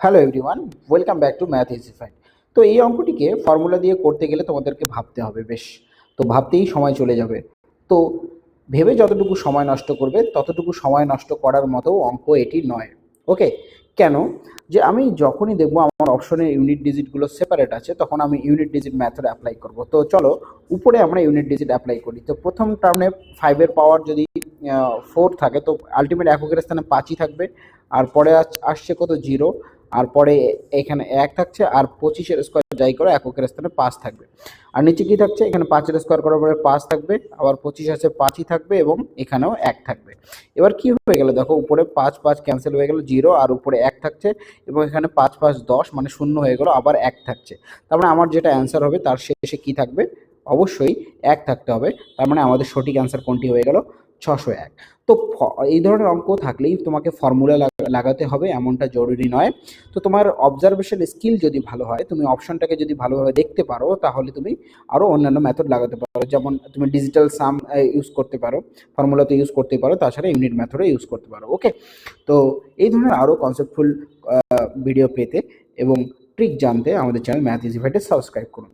Hello everyone, welcome back to math easified. তো এই অঙ্কটিকে formula দিয়ে করতে গেলে তোমাদেরকে ভাবতে হবে বেশ। তো ভাবতেই সময় চলে যাবে। তো ভেবে যতটুকু সময় নষ্ট করবে ততটুকু সময় নষ্ট করার মতো অঙ্ক এটি নয়। ওকে, কেন? যে আমি যখনই দেখবো আমার অপশনে ইউনিট ডিজিটগুলো সেপারেট আছে তখন আমি ইউনিট ডিজিট মেথড অ্যাপ্লাই করব। তো চলো উপরে আমরা ইউনিট ডিজিট অ্যাপ্লাই করি। তো প্রথম টার্মে 5-এর পাওয়ার যদি 4 থাকে তো আলটিমেট এককের স্থানে 5ই থাকবে। আর পরে আসছে কত, 0। আর পরে এখানে 1 থাকছে, আর 25-এর স্কোয়ার যাই করো এককের স্থানে 5 থাকবে। আর নিচে কি থাকছে, এখানে 5-এর স্কোয়ার করার পরে 5 থাকবে, আবার 25 আছে 5ই থাকবে এবং এখানেও 1 থাকবে। এবার কি হয়ে গেল দেখো, উপরে 5 5 ক্যান্সেল হয়ে গেল, 0 আর উপরে 1 থাকছে এবং এখানে 5 5 10 মানে 0 হয়ে গেল, আবার 1 থাকছে। তার মানে আমার যেটা অ্যান্সার হবে তার শেষে কি থাকবে, অবশ্যই 1 থাকতে হবে। তার মানে আমাদের সঠিক অ্যান্সার কোনটি হয়ে গেল, 601। তো এই ধরনের অঙ্ক থাকলেই তোমাকে ফর্মুলা লাগাতে হবে এমনটা জরুরি নয়। তো তোমার অবজারভেশন স্কিল যদি ভালো হয়, তুমি অপশনটাকে যদি ভালোভাবে দেখতে পারো, তাহলে তুমি আরও অন্যান্য মেথড লাগাতে পারো। যেমন তুমি ডিজিটাল সাম ইউজ করতে পারো, ফর্মুলাতে ইউজ করতে পারো, তাছাড়া ইউনিট মেথডও ইউজ করতে পারো। ওকে, তো এই ধরনের আরও কনসেপ্টফুল ভিডিও পেতে এবং ট্রিক জানতে আমাদের চ্যানেল ম্যাথ ইজিফাইটে সাবস্ক্রাইব করুন।